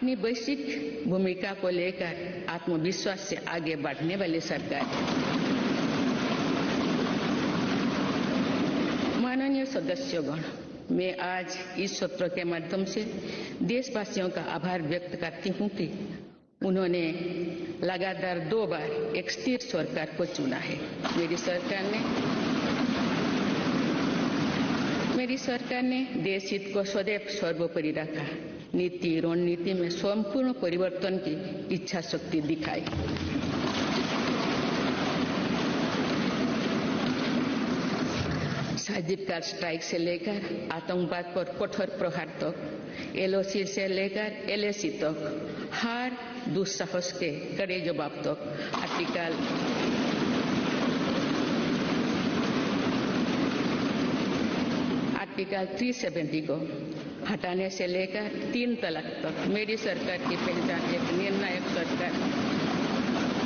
अपनी वैश्विक भूमिका को लेकर आत्मविश्वास से आगे बढ़ने वाली सरकार है। माननीय सदस्यगण, मैं आज इस सत्र के माध्यम से देशवासियों का आभार व्यक्त करती हूँ कि उन्होंने लगातार 2 बार एक स्थिर सरकार को चुना है। मेरी सरकार ने देश हित को सदैव सर्वोपरि रखा। नीति रणनीति में संपूर्ण परिवर्तन की इच्छा शक्ति दिखाई। सर्जिकल स्ट्राइक से लेकर आतंकवाद पर कठोर प्रहार तक, LOC से लेकर LAC तक, हर दुस्साहस के कड़े जवाब तक, आर्टिकल 370 को हटाने से लेकर 3 तलाक तक मेरी सरकार की पहचान एक निर्णायक सरकार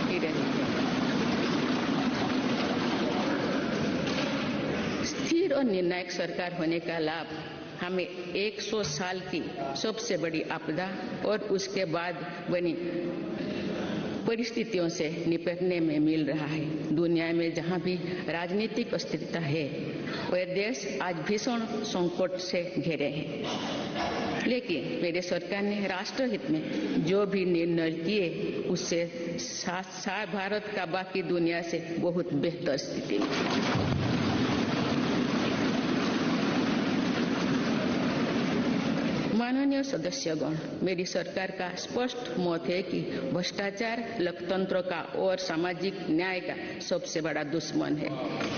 की रही है। स्थिर और निर्णायक सरकार होने का लाभ हमें 100 साल की सबसे बड़ी आपदा और उसके बाद बनी परिस्थितियों से निपटने में मिल रहा है। दुनिया में जहां भी राजनीतिक अस्थिरता है, वह देश आज भीषण संकट से घिरे हैं। लेकिन मेरी सरकार ने राष्ट्रहित में जो भी निर्णय किए, उससे साथ भारत का बाकी दुनिया से बहुत बेहतर स्थिति में। माननीय सदस्यगण, मेरी सरकार का स्पष्ट मत है कि भ्रष्टाचार लोकतंत्र का और सामाजिक न्याय का सबसे बड़ा दुश्मन है।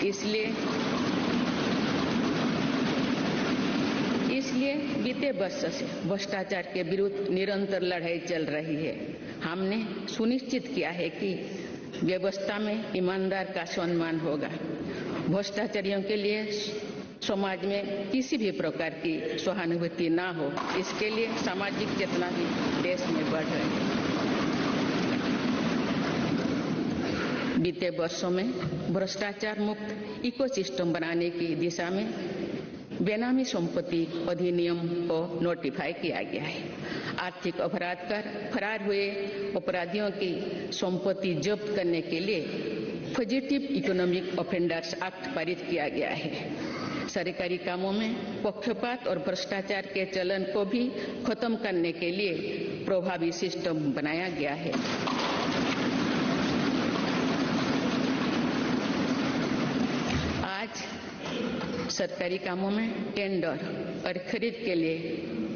इसलिए बीते वर्ष से भ्रष्टाचार के विरुद्ध निरंतर लड़ाई चल रही है। हमने सुनिश्चित किया है कि व्यवस्था में ईमानदार का सम्मान होगा। भ्रष्टाचारियों के लिए समाज में किसी भी प्रकार की सहानुभूति ना हो, इसके लिए सामाजिक चेतना भी देश में बढ़ रही है। बीते वर्षों में भ्रष्टाचार मुक्त इकोसिस्टम बनाने की दिशा में बेनामी संपत्ति अधिनियम को नोटिफाई किया गया है। आर्थिक अपराध कर फरार हुए अपराधियों की संपत्ति जब्त करने के लिए फजिटिव इकोनॉमिक ऑफेंडर्स एक्ट पारित किया गया है। सरकारी कामों में पक्षपात और भ्रष्टाचार के चलन को भी खत्म करने के लिए प्रभावी सिस्टम बनाया गया है। आज सरकारी कामों में टेंडर और खरीद के लिए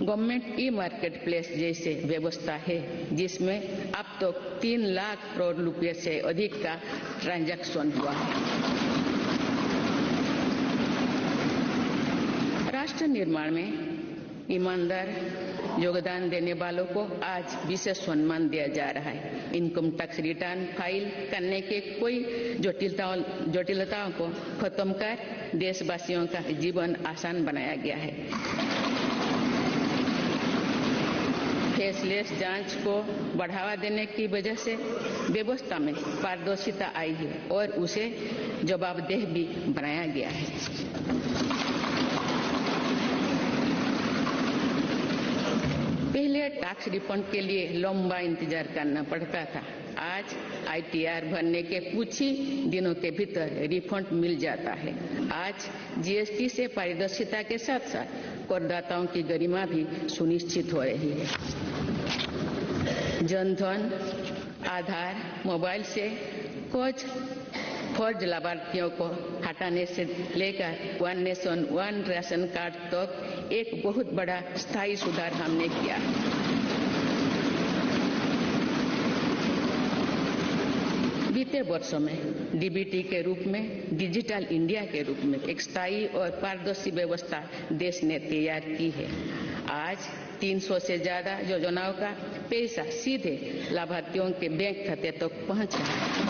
गवर्नमेंट ई-मार्केट प्लेस जैसे व्यवस्था है, जिसमें अब तक 3 लाख करोड़ रुपए से अधिक का ट्रांजैक्शन हुआ है। राष्ट्र निर्माण में ईमानदार योगदान देने वालों को आज विशेष सम्मान दिया जा रहा है। इनकम टैक्स रिटर्न फाइल करने के कोई जटिलताओं को खत्म कर देशवासियों का जीवन आसान बनाया गया है। फेसलेस जांच को बढ़ावा देने की वजह से व्यवस्था में पारदर्शिता आई है और उसे जवाबदेह भी बनाया गया है। पहले टैक्स रिफंड के लिए लंबा इंतजार करना पड़ता था। आज ITR भरने के कुछ ही दिनों के भीतर रिफंड मिल जाता है। आज GST से पारदर्शिता के साथ साथ करदाताओं की गरिमा भी सुनिश्चित हो रही है। जनधन, आधार, मोबाइल से कुछ फर्ज लाभार्थियों को हटाने से लेकर 1 नेशन 1 राशन कार्ड तक एक बहुत बड़ा स्थायी सुधार हमने किया। बीते वर्षों में DBT के रूप में, डिजिटल इंडिया के रूप में एक स्थायी और पारदर्शी व्यवस्था देश ने तैयार की है। आज 300 से ज्यादा योजनाओं का पैसा सीधे लाभार्थियों के बैंक खाते तक पहुंच रहा है।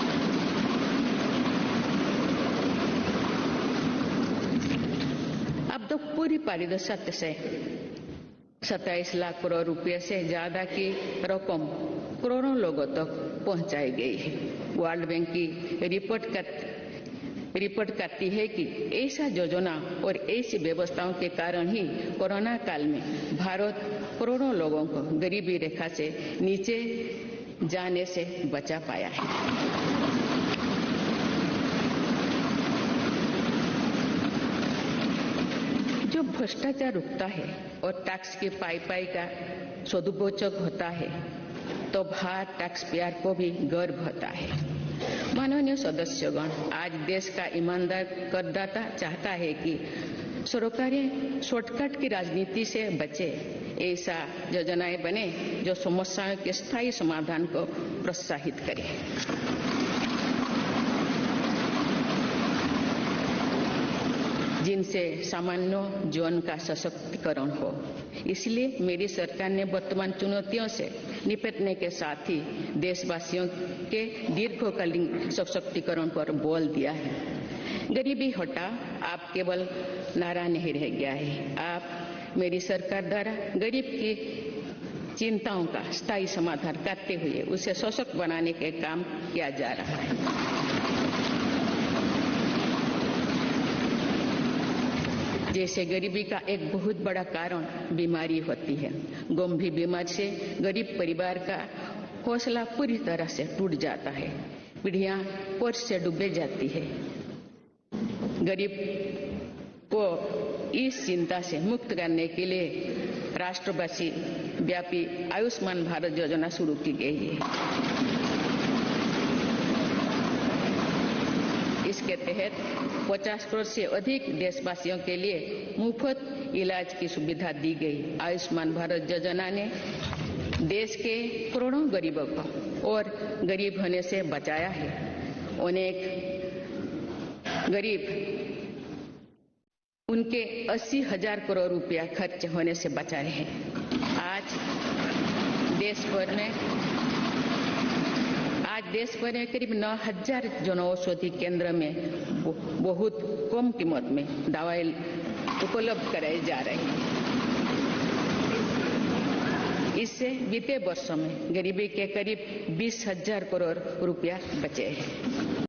अब तो पूरी पारदर्शिता से 27 लाख करोड़ रुपए से ज्यादा की रकम करोड़ों लोगों तक पहुंचाई गई है। वर्ल्ड बैंक की रिपोर्ट रिपोर्ट करती है कि ऐसा योजना और ऐसी व्यवस्थाओं के कारण ही कोरोना काल में भारत करोड़ों लोगों को गरीबी रेखा से नीचे जाने से बचा पाया है। जो भ्रष्टाचार रुकता है और टैक्स की पाई का सदुपयोग होता है तो भारत टैक्स पेयर को भी गर्व होता है। माननीय सदस्यगण, आज देश का ईमानदार करदाता चाहता है कि सरकारी शॉर्टकट की राजनीति से बचे, ऐसा योजनाएं बने जो समस्याओं के स्थायी समाधान को प्रोत्साहित करे। जिनसे सामान्य जीवन का सशक्तिकरण हो। इसलिए मेरी सरकार ने वर्तमान चुनौतियों से निपटने के साथ ही देशवासियों के दीर्घकालीन सशक्तिकरण पर बल दिया है। गरीबी हटाओ आप केवल नारा नहीं रह गया है, आप मेरी सरकार द्वारा गरीब की चिंताओं का स्थायी समाधान करते हुए उसे सशक्त बनाने के काम किया जा रहा है। जैसे गरीबी का एक बहुत बड़ा कारण बीमारी होती है। गंभीर बीमारी से गरीब परिवार का हौसला पूरी तरह से टूट जाता है, पीढ़ियां कर्ज से डूबे जाती है। गरीब को इस चिंता से मुक्त करने के लिए राष्ट्रवासी व्यापी आयुष्मान भारत योजना शुरू की गई है। इसके तहत 50 करोड़ से अधिक देशवासियों के लिए मुफ्त इलाज की सुविधा दी गई। आयुष्मान भारत योजना ने देश के करोड़ों गरीबों को और गरीब होने से बचाया है। अनेक गरीब उनके 80,000 करोड़ रुपया खर्च होने से बचाए हैं। आज देश भर में करीब 9,000 जन औषधि केंद्र में बहुत कम कीमत में दवाई उपलब्ध कराई जा रही है। इससे बीते वर्षों में गरीबी के करीब 20,000 करोड़ रुपया बचे हैं।